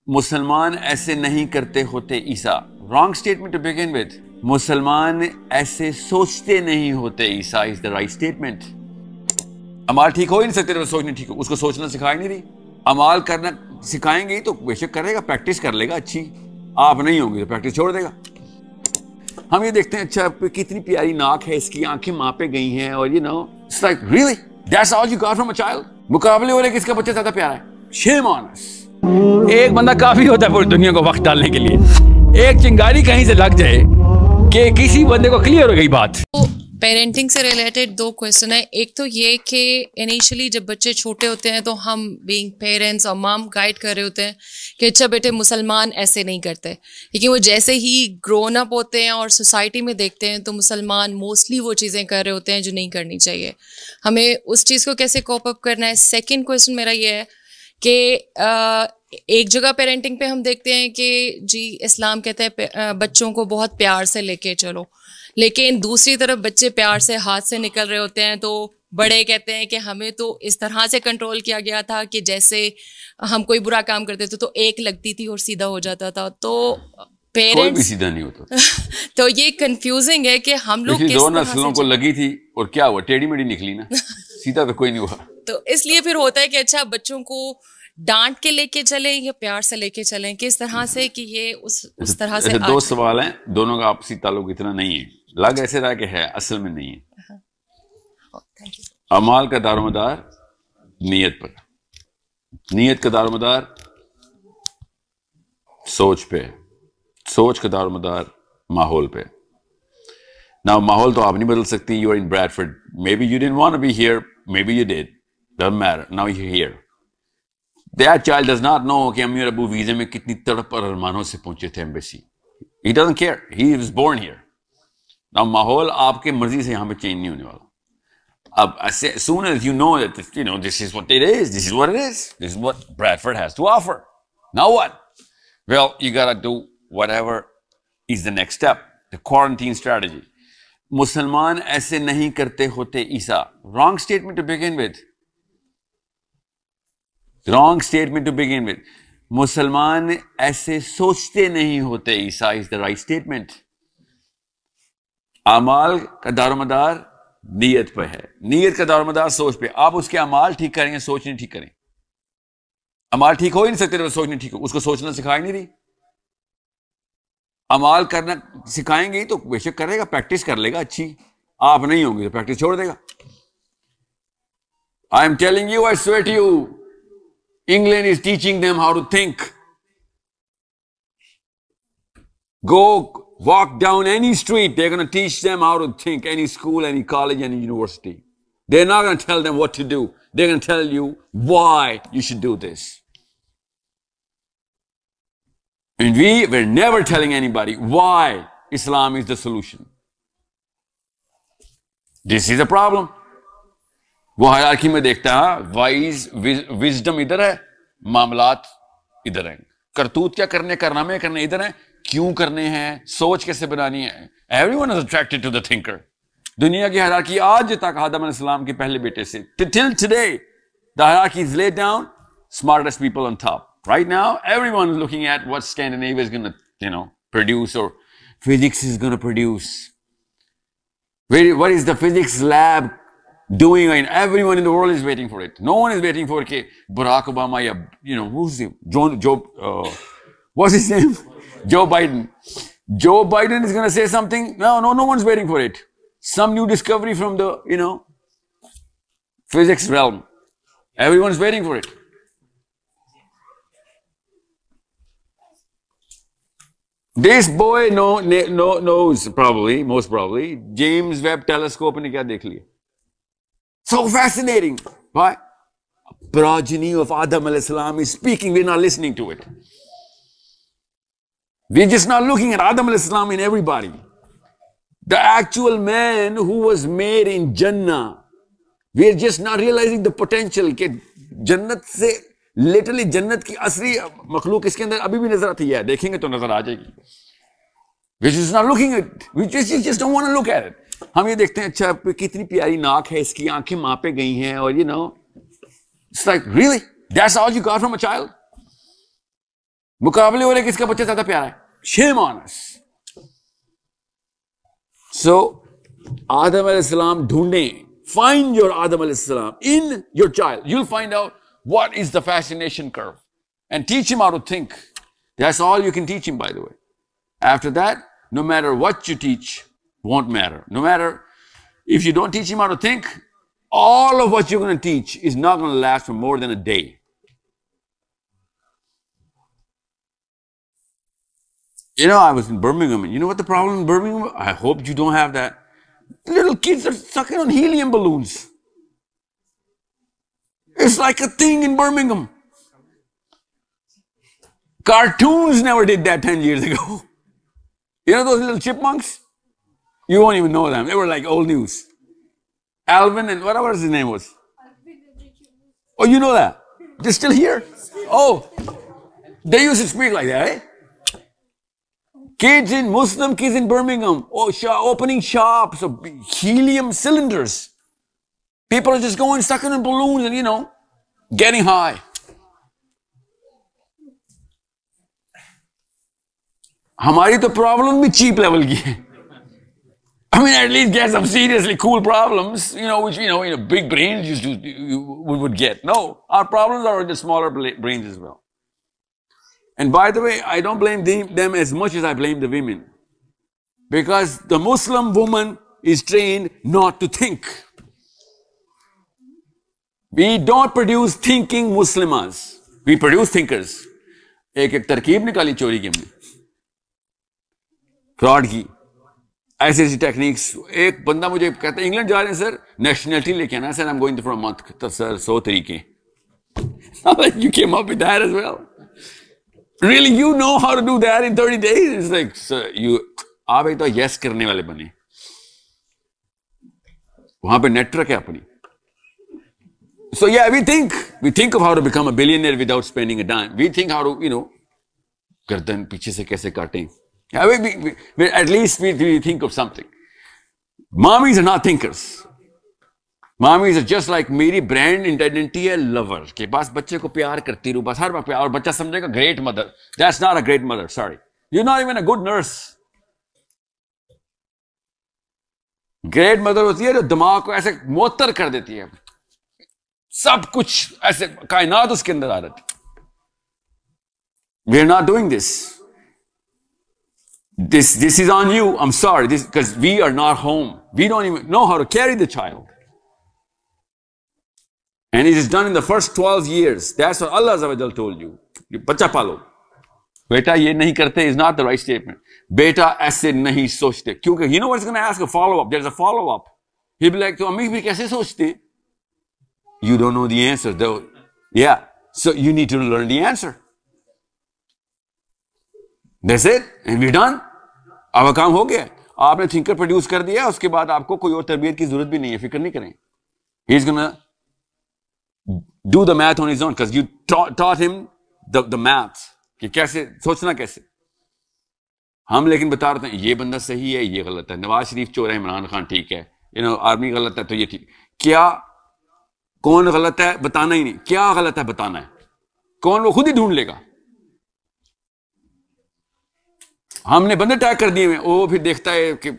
मुसलमान ऐसे नहीं करते होते ईसा। Wrong statement to begin with. मुसलमान ऐसे सोचते नहीं होते ईसा इज द राइट स्टेटमेंट। अमाल ठीक हो ही नहीं सकते तो सोच नहीं ठीक हो, उसको सोचना सिखा नहीं रही। अमाल करना सिखाएंगे तो बेशक करेगा, प्रैक्टिस कर लेगा अच्छी। आप नहीं होंगे तो प्रैक्टिस छोड़ देगा। हम ये देखते हैं अच्छा कितनी प्यारी नाक है इसकी, आंखें मां पे गई हैं, और you know it's like really that's all you got from a child. मुकाबले हो रहे किसका बच्चा ज्यादा प्यारा है। Shame on us. एक बंदा काफी होता है पूरी दुनिया को वक्त डालने के लिए। एक चिंगारी कहीं से लग जाए कि किसी बंदे को क्लियर हो गई बात। तो पेरेंटिंग से रिलेटेड दो क्वेश्चन है। एक तो ये कि इनिशियली जब बच्चे छोटे होते हैं तो हम बीइंग पेरेंट्स और मॉम गाइड कर रहे होते हैं कि अच्छा बेटे मुसलमान ऐसे नहीं करते, लेकिन वो जैसे ही ग्रोन अप होते हैं और सोसाइटी में देखते हैं तो मुसलमान मोस्टली वो चीज़ें कर रहे होते हैं जो नहीं करनी चाहिए। हमें उस चीज़ को कैसे कोप अप करना है। सेकेंड क्वेश्चन मेरा ये है कि एक जगह पेरेंटिंग पे हम देखते हैं कि जी इस्लाम कहते हैं बच्चों को बहुत प्यार से लेके चलो, लेकिन दूसरी तरफ बच्चे प्यार से हाथ से निकल रहे होते हैं तो बड़े कहते हैं कि हमें तो इस तरह से कंट्रोल किया गया था कि जैसे हम कोई बुरा काम करते थे तो एक लगती थी और सीधा हो जाता था। तो पेरेंट्स कोई भी सीधा नहीं होता। तो ये कंफ्यूजिंग है कि हम लोग किस दो तरह नस्लों से को लगी थी और क्या हुआ, टेढ़ी मेढ़ी निकली ना, सीधा तो कोई नहीं हुआ। तो इसलिए फिर होता है कि अच्छा बच्चों को डांट के लेके चलें या प्यार से लेके चलें, किस तरह से कि ये उस तरह से। दो सवाल हैं, दोनों का आपसी ताल्लुक इतना नहीं है। लग ऐसे रहा कि है, असल में नहीं है। अमाल का दारोमदार नीयत पर, नीयत का दारोमदार सोच पे, सोच का दारोमदार माहौल पे। ना माहौल तो आप नहीं बदल सकती। You are in Bradford, maybe you didn't want to be here, maybe you did, doesn't matter, now you are here. That child does not know कि अम्मी और अबू वीजे में कितनी तड़प और अरमानों से पहुंचे थे embassy. He doesn't care, he was born here. ना माहौल आपके मर्जी से यहां पे चेंज नहीं होने वाला। अब as soon as you know that this is what it is, this is what it is, this is what Bradford has to offer. Now what? Well, you gotta do whatever is the next step, the quarantine strategy. मुसलमान ऐसे नहीं करते होते ईसा। Wrong statement to begin with. Wrong statement to begin with. मुसलमान ऐसे सोचते नहीं होते ईसा is the right statement. अमाल का दारोमदार नीयत पे है, नीयत का दारोमदार सोच पे। आप उसके अमाल ठीक करेंगे, सोच नहीं ठीक करें। अमाल ठीक हो ही नहीं सकते तो सोच नहीं ठीक हो, उसको सोचना सिखा नहीं रही। अमाल करना सिखाएंगे तो बेशक करेगा, प्रैक्टिस कर लेगा अच्छी। आप नहीं होंगे तो प्रैक्टिस छोड़ देगा। I am telling you, I swear to you, England is teaching them how to think. Go walk down any street, they're going to teach them how to think. Any school, any college, any university. They're not going to tell them what to do. They're going to tell you why you should do this. And we're never telling anybody why Islam is the solution. This is a problem. वो hierarchy में देखता है, wise wisdom इधर है, मामलात इधर हैं। करतूत क्या करने, कारनामे करने इधर हैं, क्यों करने हैं, सोच कैसे बनानी है। Everyone is attracted to the thinker. दुनिया की हायरार्की आज तक आदम अलैहिस्सलाम के पहले बेटे से till today the hierarchy is laid down, smartest people on top. Right now everyone is looking at what Scandinavia is gonna produce और physics is gonna produce. What is the physics lab doing, and everyone in the world is waiting for it. No one is waiting for Barack Obama, who's the what's his name? Joe Biden. Joe Biden is going to say something. No one's waiting for it. Some new discovery from the, physics realm. Everyone's waiting for it. This boy knows probably, most probably, James Webb telescope ने क्या देख लिया. So fascinating. Why? A progeny of Adam alayhi salam is speaking. We're not listening to it. We're just not looking at Adam alayhi salam in everybody. The actual man who was made in Jannah. We're just not realizing the potential. कि जन्नत से literally जन्नत की असली मखलूक इसके अंदर अभी भी नजर आती है। देखेंगे तो नजर आ जाएगी। We're just not looking at it. We just don't want to look at it. हम ये देखते हैं अच्छा कितनी प्यारी नाक है इसकी, आंखें मां पे गई हैं, और it's like really that's all you got from a child. मुकाबले हो रहे किसका बच्चा ज्यादा प्यारा है. Shame on us. So Adam alayhi salam ढूंढें. Find your Adam alayhi salam in your child. You'll find out what is the fascination curve and teach him how to think. That's all you can teach him, by the way. After that, no matter what you teach, won't matter. No matter if you don't teach him how to think, all of what you're going to teach is not going to last for more than a day. You know, I was in Birmingham, and you know what the problem in Birmingham? I hope you don't have that. Little kids are sucking on helium balloons. It's like a thing in Birmingham. Cartoons never did that 10 years ago. You know those little chipmunks? You won't even know them. They were like old news. Alvin and whatever his name was. Oh, you know that? They're still here? Oh, they used to speak like that, eh? Muslim kids in Birmingham, opening shops of helium cylinders. People are just going, stuck in balloons and, you know, getting high. हमारी तो problem भी cheap level की है. I mean, at least get some seriously cool problems, you know, which, you know, big brains you would get. No, our problems are the smaller brains as well. And by the way, I don't blame them as much as I blame the women. Because the Muslim woman is trained not to think. We don't produce thinking Muslimas. We produce thinkers. एक तरकीब निकाली चोरी की हमने. Fraud की. ऐसी techniques. एक बंदा मुझे कहता है इंग्लैंड जा रहे हैं सर, नेशनलिटी लेके आना sir, I'm going for a month. तो सर 100 तरीके. You came up with that as well. Really, you know how to do that in 30 days? It's like, sir, आप एक तो yes करने वाले बने. वहां पे नेटवर्क है अपनी. So yeah, we think of how to become a billionaire without spending a dime. We think how to, you know, गर्दन पीछे से कैसे काटें. Yeah, at least we think of something. Mommies are not thinkers. Mommies are just like मेरी brand identity है lover. के पास बच्चे को प्यार करती रहूं, बस हर बार प्यार, और बच्चा समझेगा great mother. That's not a great mother, sorry. You're not even a good nurse. Great mother होती है जो दिमाग को ऐसे मोतर कर देती है. सब कुछ ऐसे कायनात उसके अंदर आ जाती. We're not doing this. This is on you. I'm sorry. Because we are not home. We don't even know how to carry the child. And it is done in the first 12 years. That's what Allah Azza wa Jal told you. बच्चा पालो. बेटा ये नहीं करते is not the right statement. बेटा ऐसे नहीं सोचते. क्योंकि you know what's going to ask a follow-up. There's a follow-up. He'll be like, तो अम्मी भी कैसे सोचते? You don't know the answer though. Yeah. So you need to learn the answer. That's it. And we're done. अब काम हो गया. आपने थिंकर प्रोड्यूस कर दिया, उसके बाद आपको कोई और तरबियत की जरूरत भी नहीं है, फिक्र नहीं करें. He's gonna do the math on his own because you taught him the math कि कैसे सोचना कैसे. हम लेकिन बता रहे हैं ये बंदा सही है, ये गलत है. नवाज शरीफ चोर है, इमरान खान ठीक है, आर्मी गलत है तो ये ठीक. क्या कौन गलत है बताना ही नहीं, क्या गलत है बताना है. कौन वो खुद ही ढूंढ लेगा. हमने बंदे टैग कर दिए. वो फिर देखता है कि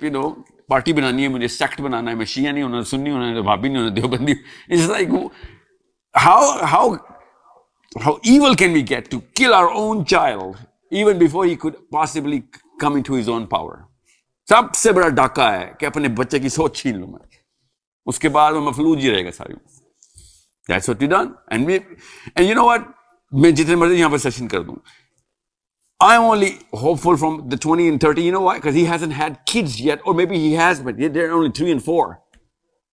पार्टी बनानी है, मुझे सेक्ट बनाना है, मैं शिया नहीं होना, सुन्नी होना, भाभी नहीं होना, Deobandi. It's like how evil can we get to kill our own child even before he could possibly come into his own power. सबसे बड़ा डाका है कि अपने बच्चे की सोच छीन लूं मैं, उसके बाद वो मफलूज ही रहेगा सारी. That's what we done. And you know what, मैं जितने मर्जी यहां पर सेशन कर दूं, I'm only hopeful from the 20 and 30. You know why? Because he hasn't had kids yet, or maybe he has, but they're only 3 and 4.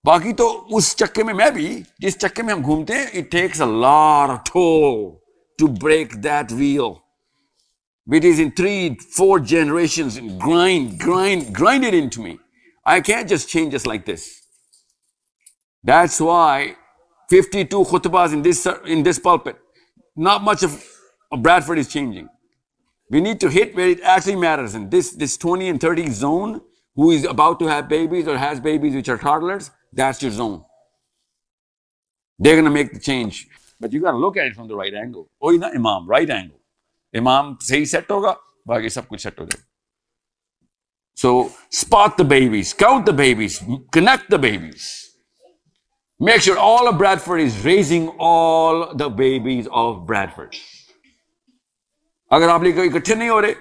बाकी तो उस चक्के में मैं भी, जिस चक्के में हम घूमते हैं, it takes a lot of toll to break that wheel. It is in 3-4 generations and grind it into me. I can't just change just like this. That's why 52 khutbahs in this pulpit, not much of Bradford is changing. We need to hit where it actually matters. And this 20 and 30 zone, who is about to have babies or has babies which are toddlers, that's your zone. They're going to make the change. But you got to look at it from the right angle. Oh, you're not Imam, right angle. इमाम सही set होगा, बाकी सब कुछ set हो जाएगा। So spot the babies, count the babies, connect the babies. Make sure all of Bradford is raising all the babies of Bradford. अगर आप लोग इकट्ठे नहीं हो रहे,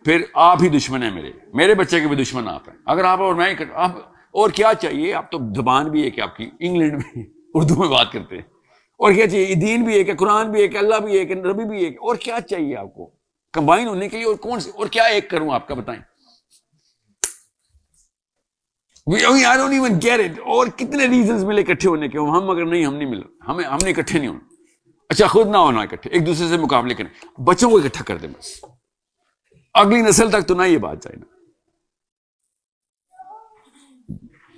फिर आप ही दुश्मन है मेरे बच्चे के भी दुश्मन आप हैं। अगर आप और मैं आप और क्या चाहिए? आप तो जुबान भी है कि आपकी, इंग्लैंड में उर्दू में बात करते हैं, और क्या चाहिए? दीन भी है कि, कुरान भी है कि, अल्लाह भी है कि, नबी भी है कि, और क्या चाहिए आपको कंबाइन होने के लिए? और कौन से, और क्या एक करूं आपका, बताएं। I don't even get it. और कितने रीजंस मिले इकट्ठे होने के, हम अगर नहीं, हम नहीं मिले, हमने इकट्ठे नहीं होना। अच्छा, खुद ना होना इकट्ठे, एक दूसरे से मुकाबले करें, बच्चों को इकट्ठा कर दें बस, अगली नस्ल तक तो ना ये बात जाए ना।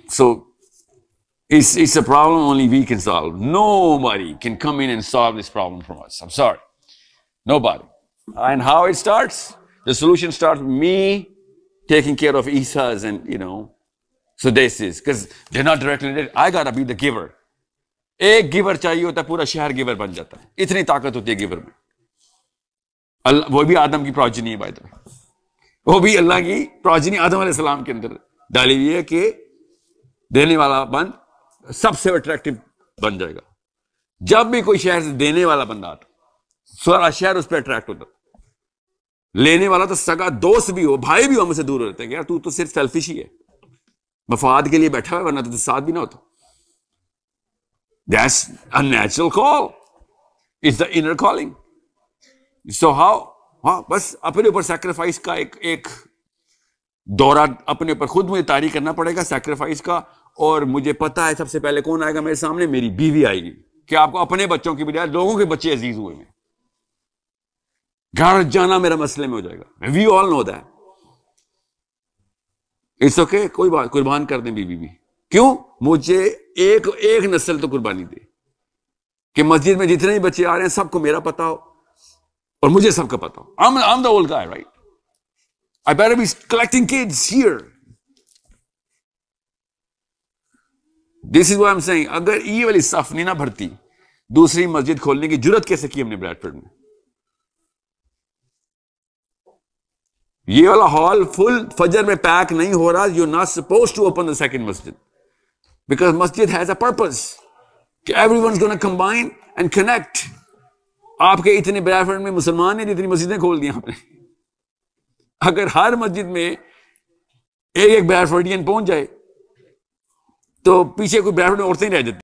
So it's a problem only we can solve. Nobody can come in and solve this problem from us. I'm sorry, nobody. And how it starts? The solution starts with me taking care of Isas and so this is because they're not directly related. I gotta be the giver. एक giver चाहिए होता है, पूरा शहर giver बन जाता है, इतनी ताकत होती है गिवर में। वो भी आदम की प्रोजेनी है, बाय द वे, वो भी अल्लाह की प्रोजेनी आदम अलैहिस्सलाम के अंदर डाली हुई है कि देने वाला बंद सबसे अट्रैक्टिव बन जाएगा। जब भी कोई शहर से देने वाला बंदा आता, सारा शहर उस पर अट्रैक्ट होता। लेने वाला तो सगा दोस्त भी हो, भाई भी हो, हमसे दूर रहते हैं यार, तू तो सिर्फ सेल्फिश ही है, मफाद के लिए बैठा है, वरना तो साथ भी ना होता। That's a natural call. It's the inner calling. So how? बस अपने ऊपर सैक्रिफाइस का एक दौरा अपने ऊपर खुद मुझे तारी करना पड़ेगा सैक्रिफाइस का। और मुझे पता है सबसे पहले कौन आएगा मेरे सामने? मेरी बीवी आएगी। कि आपको अपने बच्चों की बजाय लोगों के बच्चे अजीज हुए में, घर जाना मेरा मसले में हो जाएगा। We all know that. It's okay, कोई बात, कुर्बान कर दें बीवी भी। क्यों? मुझे एक नस्ल तो कुर्बानी दे कि मस्जिद में जितने भी बच्चे आ रहे हैं सबको मेरा पता हो और मुझे सबका पता हो। I'm the old guy, right? I better be collecting kids here. This is what I'm saying. अगर ये वाली सफ नहीं ना भरती, दूसरी मस्जिद खोलने की जुर्रत कैसे की हमने ब्रैडफोर्ड में? ये वाला हॉल फुल फजर में पैक नहीं हो रहा। You're not supposed to open the second masjid because masjid has a purpose. कि everyone's going to combine and connect. आपके इतने ब्रैडफोर्ड में मुसलमान हैं जितनी मस्जिदें खोल दी आपने। अगर हर मस्जिद में एक ब्रैडफोर्डियन पहुंच जाए तो पीछे कोई ब्रैडफोर्ड में औरतें ही रह जाती।